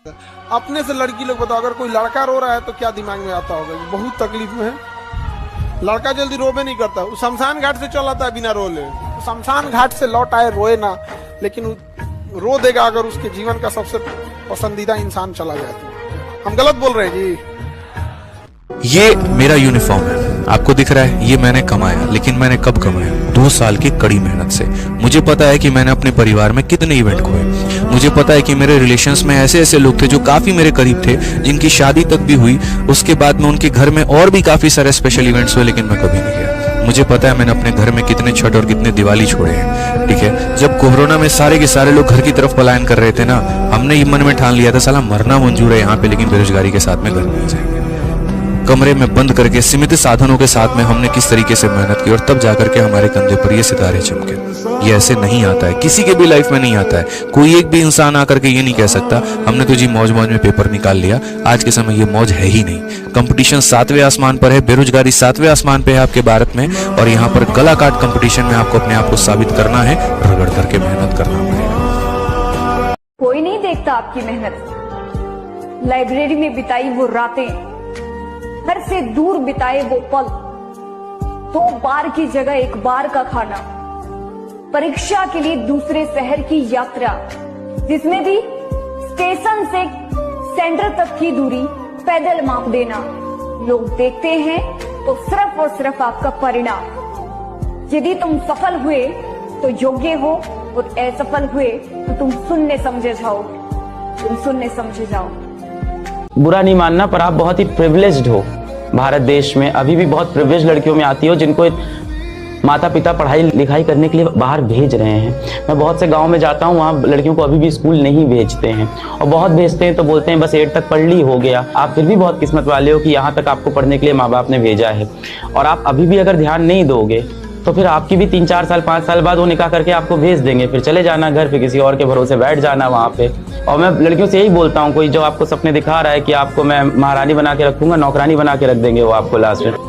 अपने से लड़की लोग बताओ, अगर कोई लड़का रो रहा है तो क्या दिमाग में आता होगा कि बहुत तकलीफ में है। लड़का जल्दी रोबे नहीं करता, वो शमशान घाट से चल आता है बिना रोले, शमशान घाट से लौट आए रोए ना, लेकिन रो देगा अगर उसके जीवन का सबसे पसंदीदा इंसान चला जाए तो। हम गलत बोल रहे हैं जी? ये मेरा यूनिफॉर्म है, आपको दिख रहा है, ये मैंने कमाया, लेकिन मैंने कब कमाया? 2 साल की कड़ी मेहनत से। मुझे पता है कि मैंने अपने परिवार में कितने इवेंट खोए, मुझे पता है कि मेरे रिलेशंस में ऐसे ऐसे लोग थे जो काफी मेरे करीब थे, जिनकी शादी तक भी हुई, उसके बाद में उनके घर में और भी काफी सारे स्पेशल इवेंट्स हुए, लेकिन मैं कभी नहीं गया। मुझे पता है मैंने अपने घर में कितने छठ और कितने दिवाली छोड़े हैं, ठीक है। जब कोरोना में सारे के सारे लोग घर की तरफ पलायन कर रहे थे ना, हमने ये मन में ठान लिया था साला मरना मंजूर है यहाँ पे, लेकिन बेरोजगारी के साथ में घर नहीं जाएंगे। कमरे में बंद करके सीमित साधनों के साथ में हमने किस तरीके से मेहनत की, और तब जाकर के हमारे कंधे पर ये सितारे चमके। ये ऐसे नहीं आता है, किसी के भी लाइफ में नहीं आता है। कोई एक भी इंसान आकर के ये नहीं कह सकता हमने तो जी मौज मौज में पेपर निकाल लिया। आज के समय ये मौज है ही नहीं। कंपटीशन 7वें आसमान पर है, बेरोजगारी 7वें आसमान पे है आपके भारत में, और यहाँ पर गला काट कंपटीशन में आपको अपने आप को साबित करना है, रगड़ करके मेहनत करना पड़ेगा। कोई नहीं देखता आपकी मेहनत, लाइब्रेरी में बिताई वो रातें, घर से दूर बिताए वो पल, 2 बार की जगह 1 बार का खाना, परीक्षा के लिए दूसरे शहर की यात्रा, जिसमें भी स्टेशन से सेंटर तक की दूरी पैदल माप देना। लोग देखते हैं तो सिर्फ और सिर्फ आपका परिणाम। यदि तुम सफल हुए तो योग्य हो, और असफल हुए तो तुम सुनने समझे जाओ, तुम सुनने समझे जाओ। बुरा नहीं मानना, पर आप बहुत ही प्रिविलेज्ड हो। भारत देश में अभी भी बहुत प्रिविलेज लड़कियों में आती हो, जिनको माता पिता पढ़ाई लिखाई करने के लिए बाहर भेज रहे हैं। मैं बहुत से गांव में जाता हूं, वहां लड़कियों को अभी भी स्कूल नहीं भेजते हैं, और बहुत भेजते हैं तो बोलते हैं बस 8 तक पढ़ ली हो गया। आप फिर भी बहुत किस्मत वाले हो कि यहाँ तक आपको पढ़ने के लिए माँ बाप ने भेजा है, और आप अभी भी अगर ध्यान नहीं दोगे तो फिर आपकी भी 3-4 साल 5 साल बाद वो निकाह करके आपको भेज देंगे, फिर चले जाना घर पे, किसी और के भरोसे बैठ जाना वहाँ पे। और मैं लड़कियों से यही बोलता हूँ, कोई जो आपको सपने दिखा रहा है कि आपको मैं महारानी बना के रखूंगा, नौकरानी बना के रख देंगे वो आपको लास्ट में।